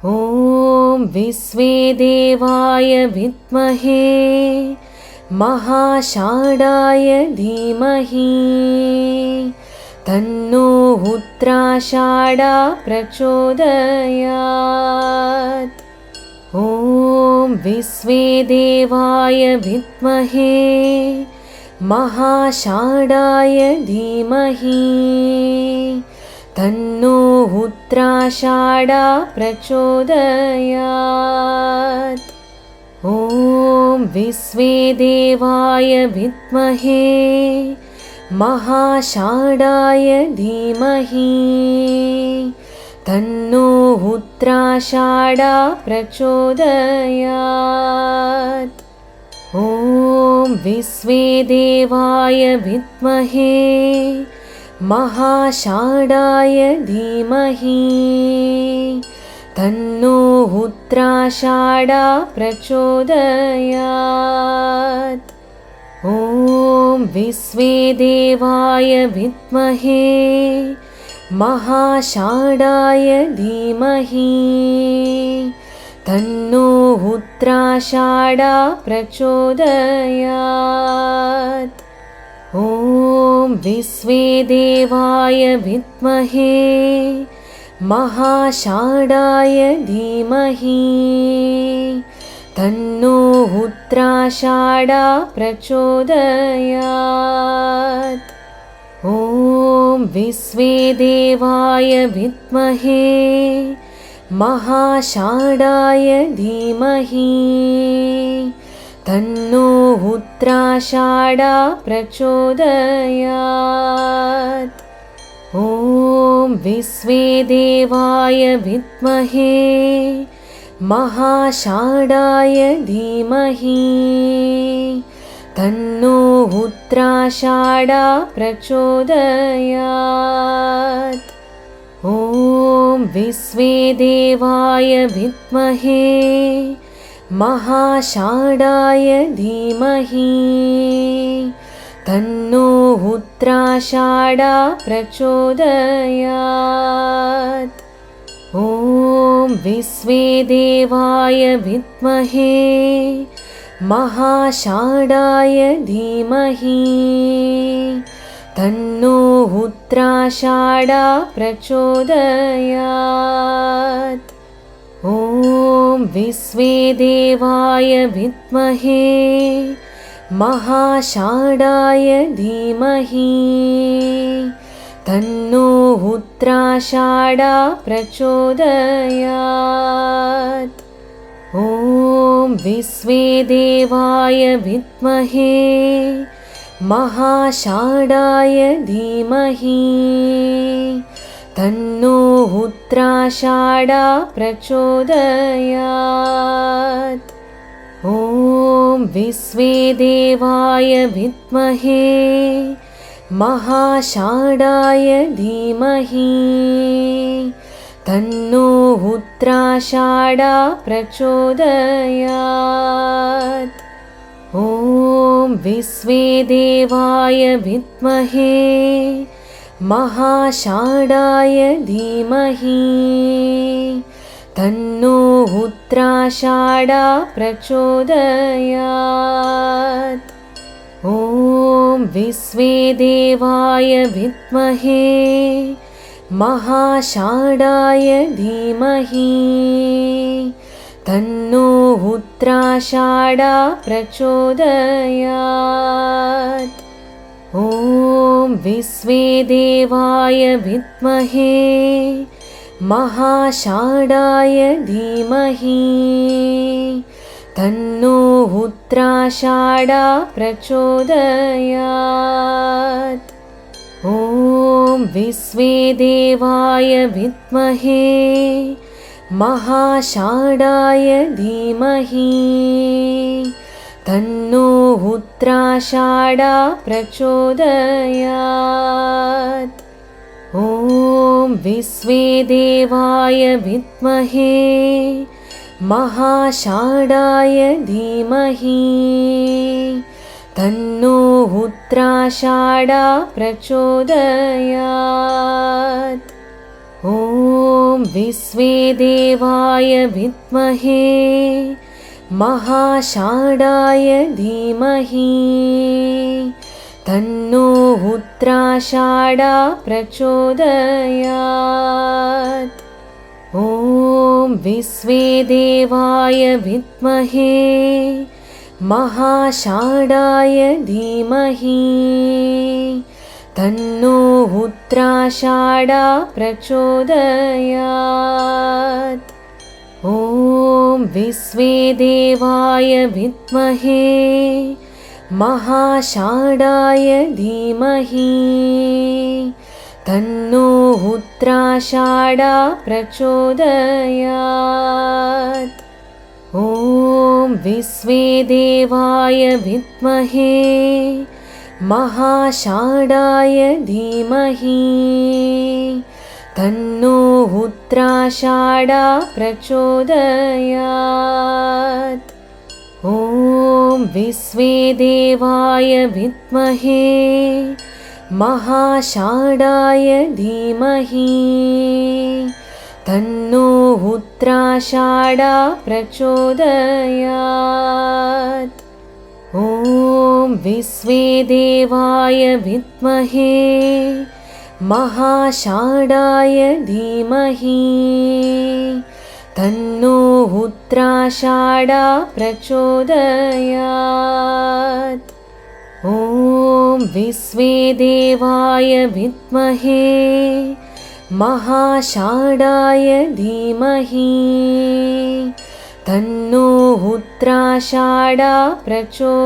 ॐ विश्वेदेवाय विद्महे महाषाढाय धीमहि तन्नो उत्तराषाढा प्रचोदयात्। ॐ विश्वेदेवाय विद्महे महाषाढाय धीमहि तन्नो उत्तराषाढा प्रचोदयात्। ॐ विश्वेदेवाय विद्महे महाषाढाय धीमहि तन्नो उत्तराषाढा प्रचोदयात्। ॐ विश्वेदेवाय विद्महे महाषाढाय धीमहि तन्नो उत्तराषाढा प्रचोदयात्। ॐ विश्वेदेवाय विद्महे महाषाढाय धीमहि तन्नो उत्तराषाढा प्रचोदयात्। ॐ विश्वेदेवाय विद्महे महाषाढाय धीमहि तन्नो उत्तराषाढा प्रचोदयात्। ॐ विश्वेदेवाय विद्महे महाषाढाय धीमहि तन्नो उत्तराषाढा प्रचोदयात्। ॐ विश्वेदेवाय विद्महे महाषाढाय धीमहि तन्नो उत्तराषाढा प्रचोदयात्। ॐ विश्वेदेवाय विद्महे महाषाढाय धीमहि तन्नो उत्तराषाढा प्रचोदयात्। ॐ विश्वेदेवाय विद्महे महाषाढाय धीमहि तन्नो उत्तराषाढा प्रचोदयात्। ॐ विश्वेदेवाय विद्महे महाषाढाय धीमहि तन्नो उत्तराषाढा प्रचोदयात्। ॐ विश्वेदेवाय विद्महे महाषाढाय धीमहि तन्नो उत्तराषाढा प्रचोदयात्। ॐ विश्वेदेवाय विद्महे महाषाढाय धीमहि तन्नो उत्तराषाढा प्रचोदयात्। ॐ विश्वेदेवाय विद्महे महाषाढाय धीमहि तन्नो उत्तराषाढा प्रचोदयात्। ॐ विश्वेदेवाय विद्महे महाषाढाय धीमहि तन्नो उत्तराषाढा प्रचोदयात्। ॐ विश्वेदेवाय विद्महे महाषाढाय धीमहि तन्नो उत्तराषाढा प्रचोदयात्। ॐ विश्वेदेवाय विद्महे महाषाढाय धीमहि तन्नो उत्तराषाढा प्रचोदयात्। ॐ विश्वेदेवाय विद्महे महाषाढाय धीमहि तन्नो उत्तराषाढा प्रचोदयात्। ॐ विश्वेदेवाय विद्महे महाषाढाय धीमहि तन्नो उत्तराषाढा प्रचोदयात्। ॐ विश्वेदेवाय विद्महे महाषाढाय धीमहि तन्नो उत्तराषाढा प्रचोदयात्। ॐ विश्वेदेवाय विद्महे महाषाढाय धीमहि तन्नो उत्तराषाढा प्रचोदयात्। ॐ विश्वेदेवाय विद्महे महाषाढाय धीमहि तन्नो उत्तराषाढा प्रचोदयात्। ॐ विश्वेदेवाय विद्महे महाषाढाय धीमहि तन्नो उत्तराषाढा प्रचोदयात्। ॐ विश्वेदेवाय विद्महे महाषाढाय धीमहि तन्नो उत्तराषाढा प्रचोदयात्। ॐ विश्वेदेवाय विद्महे महाषाढाय धीमहि तन्नो उत्तराषाढा प्रचोदयात्।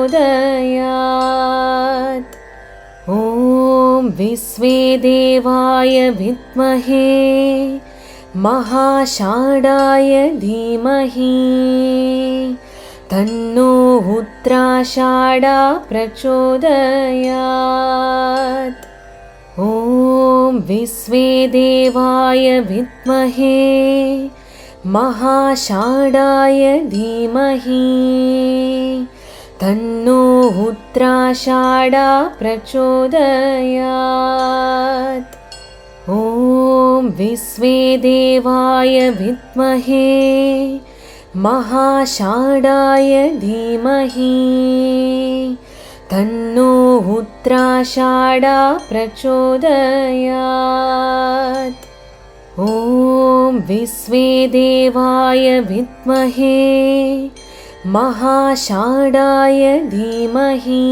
ॐ विश्वेदेवाय विद्महे महाषाढाय धीमहि तन्नो उत्तराषाढा प्रचोदयात्। ॐ विश्वेदेवाय विद्महे महाषाढाय धीमहि तन्नो उत्तराषाढा प्रचोदयात्। ॐ विश्वेदेवाय विद्महे महाषाढाय धीमहि तन्नो उत्तराषाढा प्रचोदयात्। ॐ विश्वेदेवाय विद्महे महाषाढाय धीमहि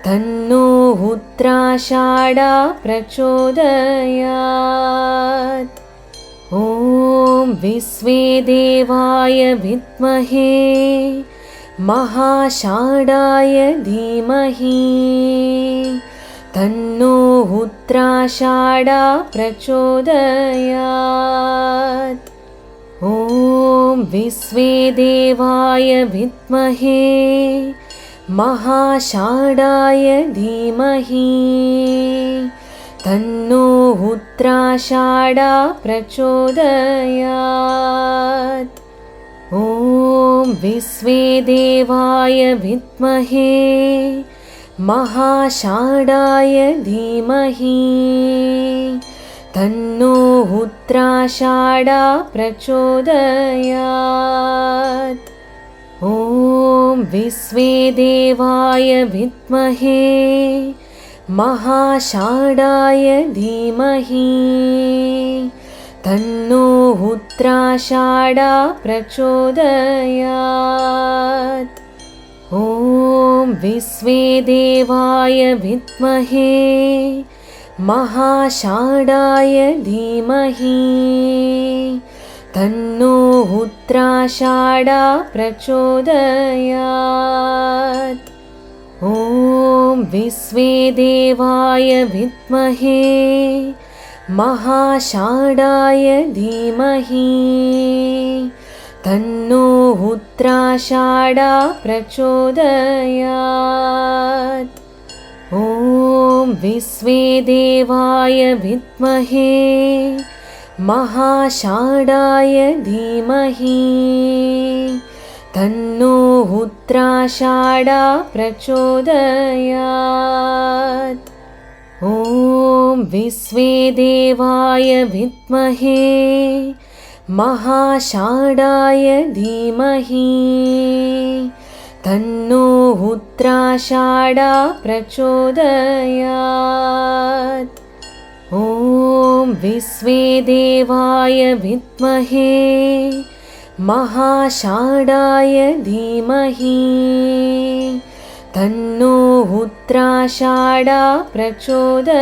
तन्नो उत्तराषाढा प्रचोदयात्। ॐ विश्वेदेवाय विद्महे महाषाढाय धीमहि तन्नो उत्तराषाढा प्रचोदयात्। ॐ विश्वेदेवाय विद्महे महाषाढाय धीमहि तन्नो उत्तराषाढा प्रचोदयात्। ॐ विश्वेदेवाय विद्महे महाषाढाय धीमहि तन्नो उत्तराषाढा प्रचोदयात्। ॐ विश्वेदेवाय विद्महे महाषाढाय धीमहि तन्नो उत्तराषाढा प्रचोदयात्। ॐ विश्वेदेवाय विद्महे महाषाढाय धीमहि तन्नो उत्तराषाढा प्रचोदयात्। ॐ विश्वेदेवाय विद्महे महाषाढाय धीमहि तन्नो उत्तराषाढा प्रचोदयात्। ॐ विश्वेदेवाय विद्महे महाषाढाय धीमहि तन्नो उत्तराषाढा प्रचोदयात्। ॐ विश्वेदेवाय विद्महे महाषाढाय धीमहि तन्नो उत्तराषाढा प्रचोदयात्। ॐ विश्वेदेवाय विद्महे महाषाढाय धीमहि तन्नो उत्तराषाढा प्रचोदयात्।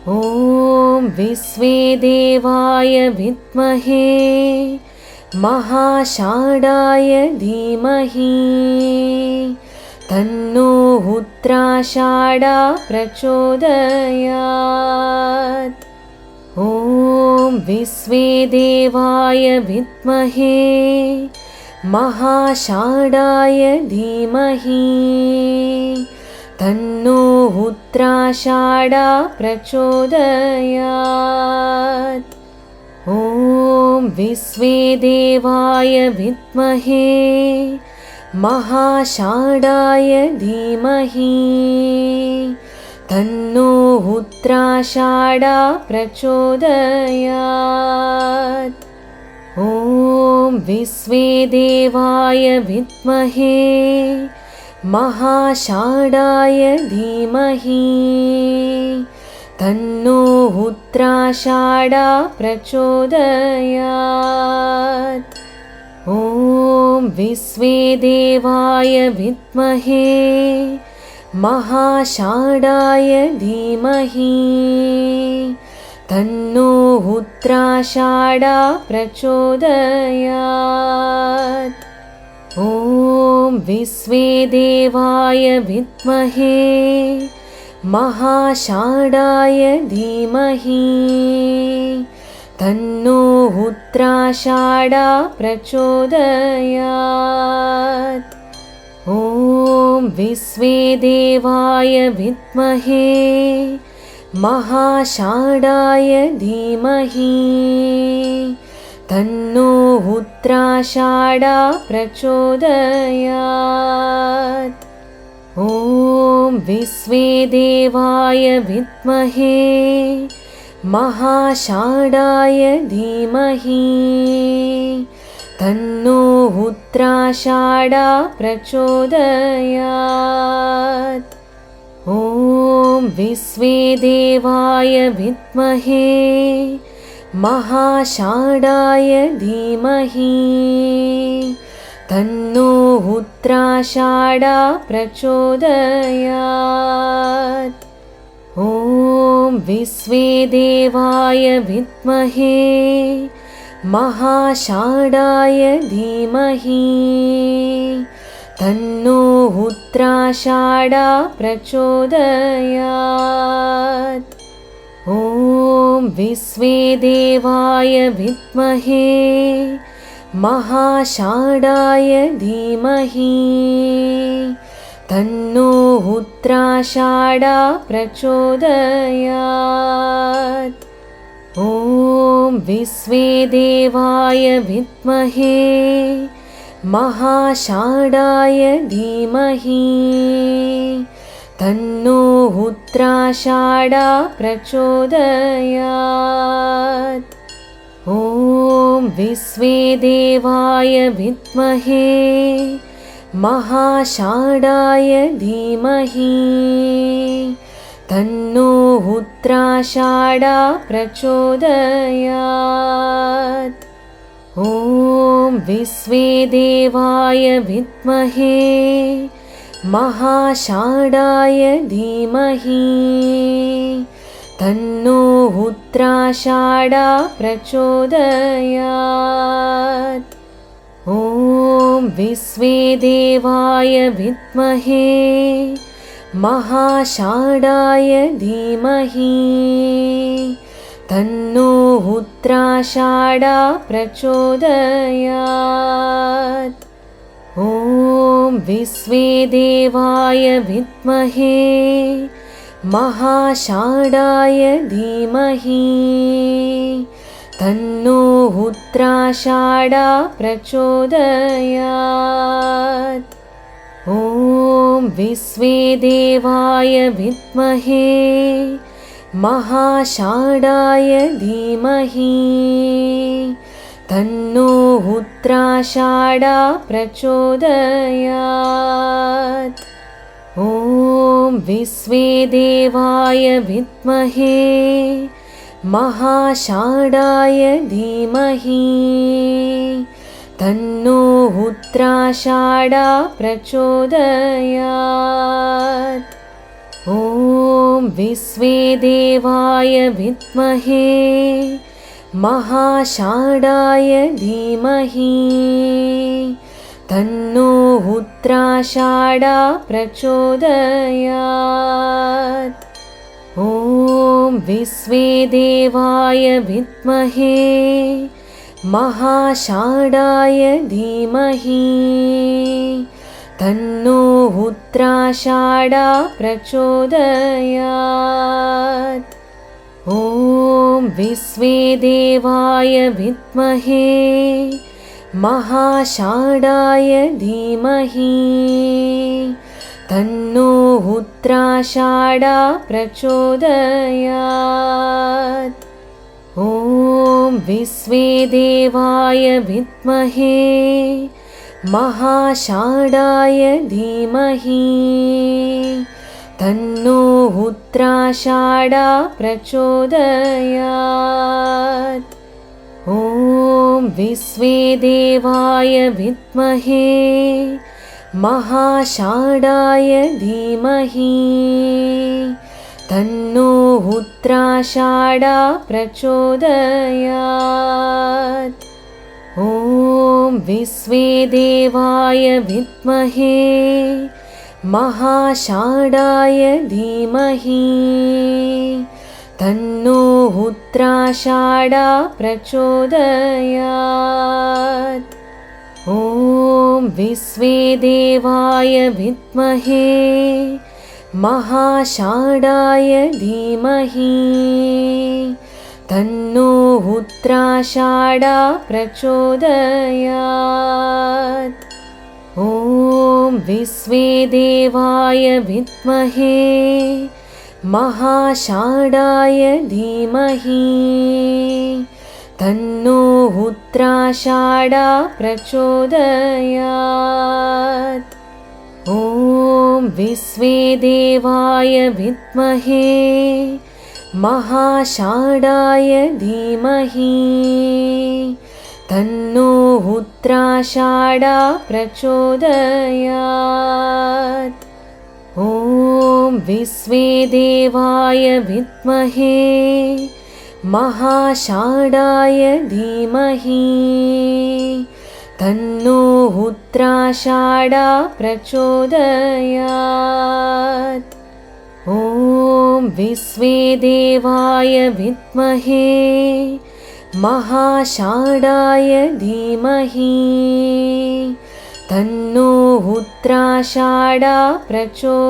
ॐ विश्वेदेवाय विद्महे महाषाढाय धीमहि तन्नो उत्तराषाढा प्रचोदयात्। ॐ विश्वेदेवाय विद्महे महाषाढाय धीमहि तन्नो उत्तराषाढा प्रचोदयात्। ॐ विश्वेदेवाय विद्महे महाषाढाय धीमहि तन्नो उत्तराषाढा प्रचोदयात्। ॐ विश्वेदेवाय विद्महे महाषाढाय धीमहि तन्नो उत्तराषाढा प्रचोदयात्। ॐ विश्वेदेवाय विद्महे महाषाढाय धीमहि तन्नो उत्तराषाढा प्रचोदयात्। ॐ विश्वेदेवाय विद्महे महाषाढाय धीमहि तन्नो उत्तराषाढा प्रचोदयात्। ॐ विश्वेदेवाय विद्महे महाषाढाय धीमहि तन्नो उत्तराषाढा प्रचोदयात्। ॐ विश्वेदेवाय विद्महे महाषाढाय धीमहि तन्नो उत्तराषाढा प्रचोदयात्। ॐ विश्वेदेवाय विद्महे महाषाढाय धीमहि तन्नो उत्तराषाढा प्रचोदयात्। ॐ विश्वेदेवाय विद्महे महाषाढाय धीमहि तन्नो उत्तराषाढा प्रचोदयात्। ॐ विश्वेदेवाय विद्महे महाषाढाय धीमहि तन्नो उत्तराषाढा प्रचोदयात्। ॐ विश्वेदेवाय विद्महे महाषाढाय धीमहि तन्नो उत्तराषाढा प्रचोदयात्। ॐ विश्वेदेवाय विद्महे महाषाढाय धीमहि तन्नो उत्तराषाढा प्रचोदयात्। ॐ विश्वेदेवाय विद्महे महाषाढाय धीमहि तन्नो उत्तराषाढा प्रचोदयात्। ॐ विश्वेदेवाय विद्महे महाषाढाय धीमहि तन्नो उत्तराषाढा प्रचोदयात्। ॐ विश्वेदेवाय विद्महे महाषाढाय धीमहि तन्नो उत्तराषाढा प्रचोदयात्। ॐ विश्वेदेवाय विद्महे महाषाढाय धीमहि तन्नो उत्तराषाढा प्रचोदयात्। ॐ विश्वेदेवाय विद्महे महाषाढाय धीमहि तन्नो उत्तराषाढा प्रचोदयात्। ॐ विश्वेदेवाय विद्महे महाषाढाय धीमहि तन्नो उत्तराषाढा प्रचोदयात्। ॐ विश्वेदेवाय विद्महे महाषाढाय धीमहि तन्नो उत्तराषाढा प्रचोदयात्। ॐ विश्वेदेवाय विद्महे महाषाढाय धीमहि तन्नो उत्तराषाढा प्रचोदयात्। ॐ विश्वेदेवाय विद्महे महाषाढाय धीमहि तन्नो उत्तराषाढा प्रचोदयात्। ॐ विश्वेदेवाय विद्महे महाषाढाय धीमहि तन्नो उत्तराषाढा प्रचोदयात्। ॐ विश्वेदेवाय विद्महे महाषाढाय धीमहि तन्नो उत्तराषाढा प्रचोदयात्। ॐ विश्वेदेवाय विद्महे महाषाढाय धीमहि तन्नो उत्तराषाढा प्रचोदयात्। ॐ विश्वेदेवाय विद्महे महाषाढाय धीमहि तन्नो उत्तराषाढा प्रचोदयात्। ॐ विश्वेदेवाय विद्महे महाषाढाय धीमहि तन्नो उत्तराषाढा प्रचोदयात्। ॐ विश्वेदेवाय विद्महे महाषाढाय धीमहि तन्नो उत्तराषाढा प्रचोदयात्। ॐ विश्वेदेवाय विद्महे महाषाढाय धीमहि तन्नो उत्तराषाढा प्रचोदयात्।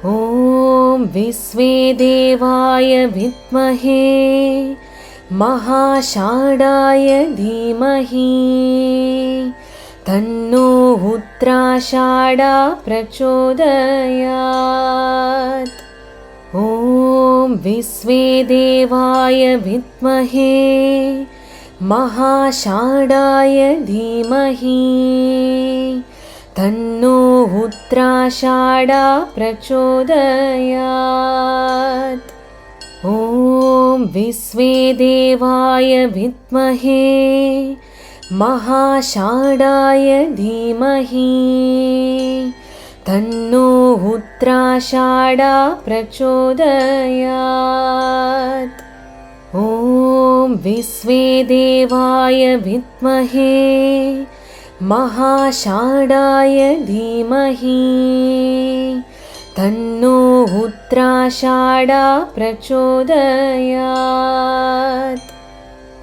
ॐ विश्वेदेवाय विद्महे महाषाढाय धीमहि तन्नो उत्तराषाढा प्रचोदयात्। ॐ विश्वेदेवाय विद्महे महाषाढाय धीमहि तन्नो उत्तराषाढा प्रचोदयात्। ॐ विश्वेदेवाय विद्महे महाषाढाय धीमहि तन्नो उत्तराषाढा प्रचोदयात्। ॐ विश्वेदेवाय विद्महे महाषाढाय धीमहि तन्नो उत्तराषाढा प्रचोदयात्।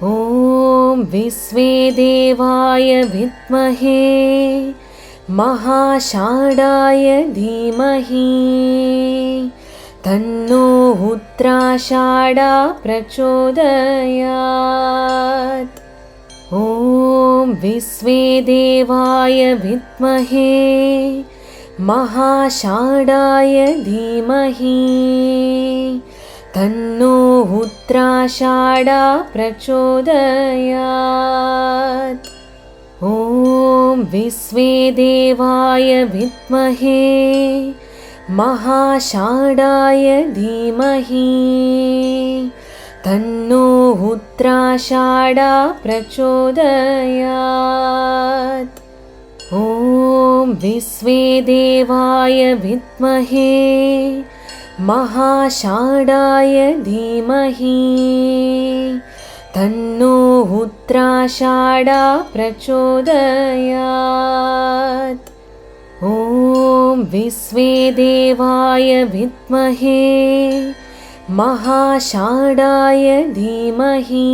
ॐ विश्वेदेवाय विद्महे महाषाढाय धीमहि तन्नो उत्तराषाढा प्रचोदयात्। ॐ विश्वेदेवाय विद्महे महाषाढाय धीमहि तन्नो उत्तराषाढा प्रचोदयात्। ॐ विश्वेदेवाय विद्महे महाषाढाय धीमहि तन्नो उत्तराषाढा प्रचोदयात्। ॐ विश्वेदेवाय विद्महे महाषाढाय धीमहि तन्नो उत्तराषाढा प्रचोदयात्। ॐ विश्वेदेवाय विद्महे महाषाढाय धीमहि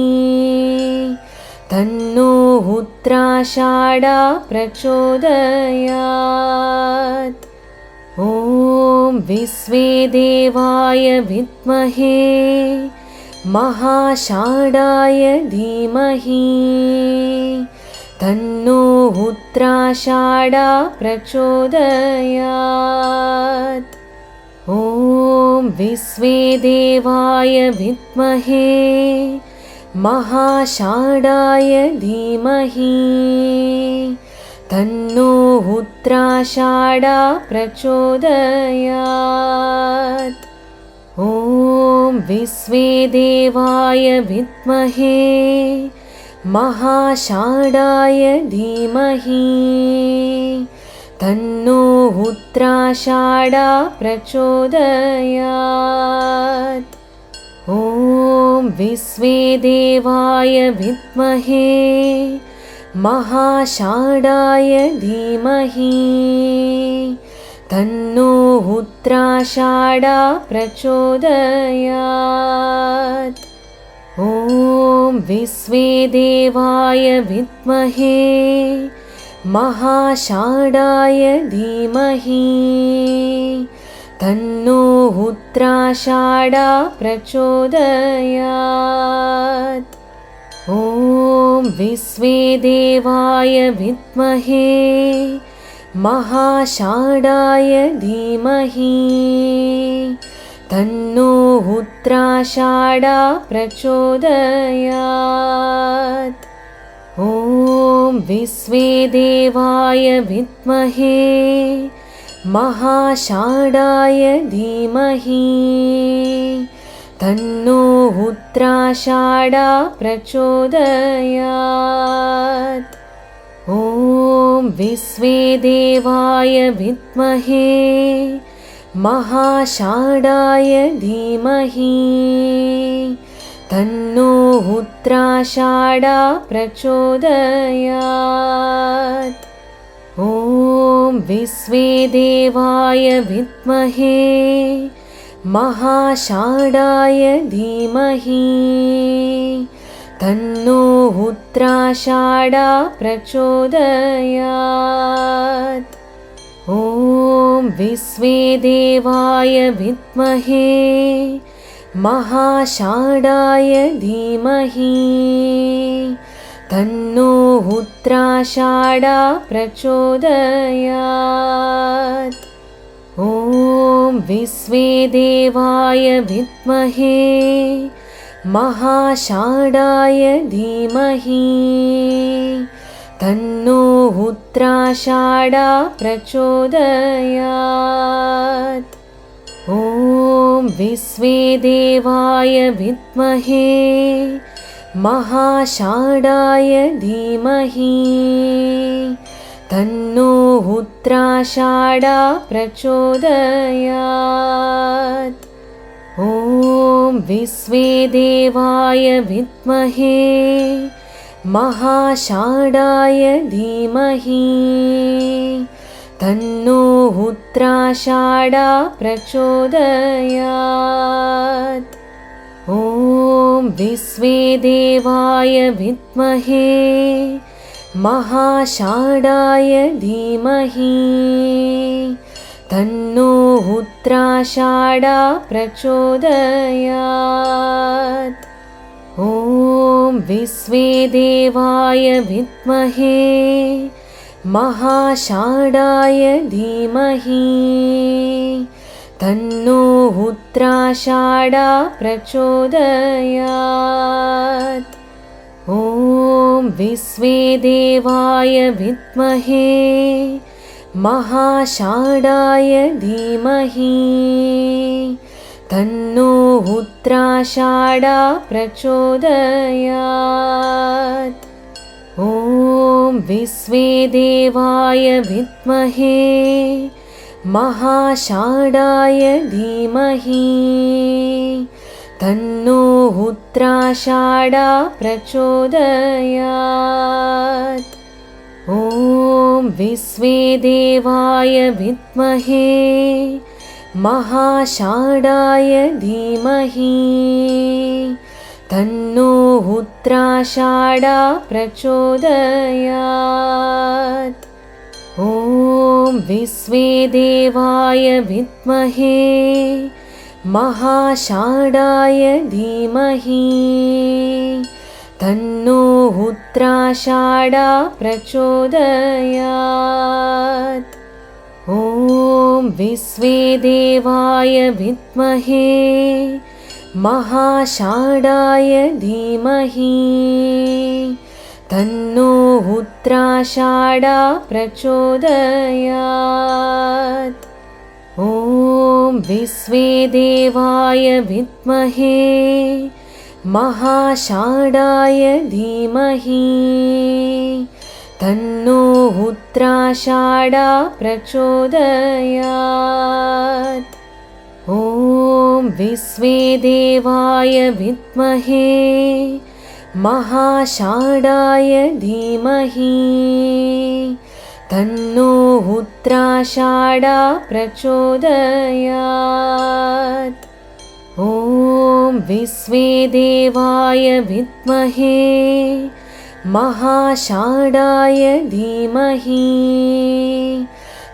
तन्नो उत्तराषाढा प्रचोदयात्। ॐ विश्वेदेवाय विद्महे महाषाढाय धीमहि तन्नो उत्तराषाढा प्रचोदयात्। ॐ विश्वेदेवाय विद्महे महाषाढाय धीमहि तन्नो उत्तराषाढा प्रचोदयात्। ॐ विश्वेदेवाय विद्महे महाषाढाय धीमहि तन्नो उत्तराषाढा प्रचोदयात्। ॐ विश्वेदेवाय विद्महे महाषाढाय धीमहि तन्नो उत्तराषाढा प्रचोदयात्। ॐ विश्वेदेवाय विद्महे महाषाढाय धीमहि तन्नो उत्तराषाढा प्रचोदयात्। ॐ विश्वेदेवाय विद्महे महाषाढाय धीमहि तन्नो उत्तराषाढा प्रचोदयात्। ॐ विश्वेदेवाय विद्महे महाषाढाय धीमहि तन्नो उत्तराषाढा प्रचोदयात्। ॐ विश्वेदेवाय विद्महे महाषाढाय धीमहि तन्नो उत्तराषाढा प्रचोदयात्। ॐ विश्वेदेवाय विद्महे महाषाढाय धीमहि तन्नो उत्तराषाढा प्रचोदयात्। ॐ विश्वेदेवाय विद्महे महाषाढाय धीमहि तन्नो उत्तराषाढा प्रचोदयात्। ॐ विश्वेदेवाय विद्महे महाषाढाय धीमहि तन्नो उत्तराषाढा प्रचोदयात्। ॐ विश्वेदेवाय विद्महे महाषाढाय धीमहि तन्नो उत्तराषाढा प्रचोदयात्। ॐ विश्वेदेवाय विद्महे महाषाढाय धीमहि तन्नो उत्तराषाढा प्रचोदयात्। ॐ विश्वेदेवाय विद्महे महाषाढाय धीमहि तन्नो उत्तराषाढा प्रचोदयात्। ॐ विश्वेदेवाय विद्महे महाषाढाय धीमहि तन्नो उत्तराषाढा प्रचोदयात्। ॐ विश्वेदेवाय विद्महे महाषाढाय धीमहि तन्नो उत्तराषाढा प्रचोदयात्। ॐ विश्वेदेवाय विद्महे महाषाढाय धीमहि तन्नो उत्तराषाढा प्रचोदयात्। ॐ विश्वेदेवाय विद्महे महाषाढाय धीमहि तन्नो उत्तराषाढा प्रचोदयात्। ॐ विश्वेदेवाय विद्महे महाषाढाय धीमहि तन्नो उत्तराषाढा प्रचोदयात्। ॐ विश्वेदेवाय विद्महे महाषाढाय धीमहि तन्नो उत्तराषाढा प्रचोदयात्। ॐ विश्वेदेवाय विद्महे महाषाढाय धीमहि तन्नो उत्तराषाढा प्रचोदयात्। ॐ विश्वेदेवाय विद्महे महाषाढाय धीमहि तन्नो उत्तराषाढा प्रचोदयात्। ॐ विश्वेदेवाय विद्महे महाषाढाय धीमहि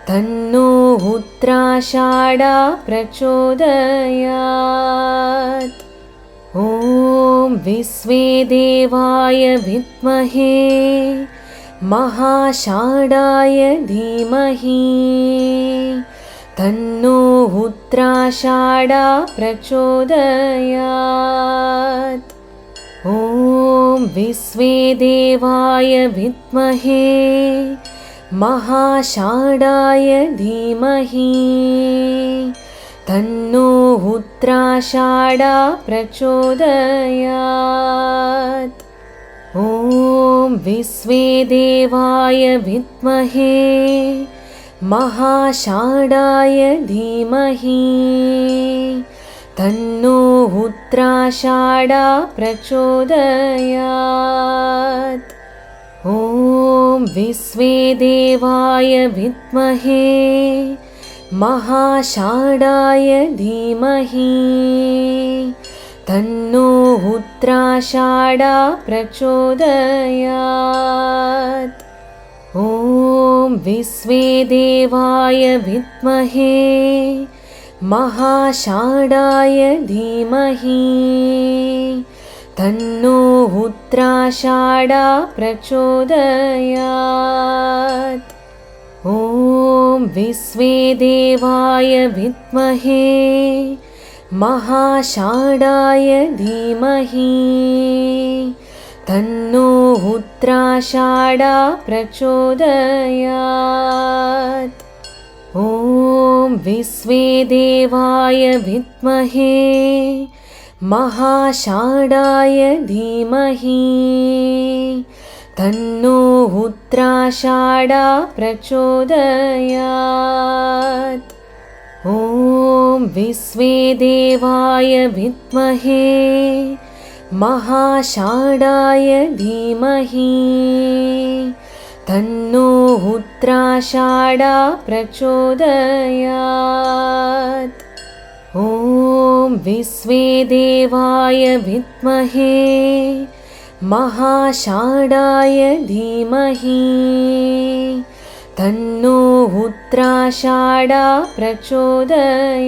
तन्नो उत्तराषाढा प्रचोदयात्। ॐ विश्वेदेवाय विद्महे महाषाढाय धीमहि तन्नो उत्तराषाढा प्रचोदयात्। ॐ विश्वेदेवाय विद्महे महाषाढाय धीमहि तन्नो उत्तराषाढा प्रचोदयात्। ॐ विश्वेदेवाय विद्महे महाषाढाय धीमहि तन्नो उत्तराषाढा प्रचोदयात्। ॐ विश्वेदेवाय विद्महे महाषाढाय धीमहि तन्नो उत्तराषाढा प्रचोदयात्। ॐ विश्वेदेवाय विद्महे महाषाढाय धीमहि तन्नो उत्तराषाढा प्रचोदयात्। ॐ विश्वेदेवाय विद्महे महाषाढाय धीमहि तन्नो उत्तराषाढा प्रचोदयात्। ॐ विश्वेदेवाय विद्महे महाषाढाय धीमहि तन्नो उत्तराषाढा प्रचोदयात्। ॐ विश्वेदेवाय विद्महे महाषाढाय धीमहि तन्नो उत्तराषाढा प्रचोदयात्। ॐ विश्वेदेवाय विद्महे महाषाढाय धीमहि तन्नो उत्तराषाढा प्रचोदयात्।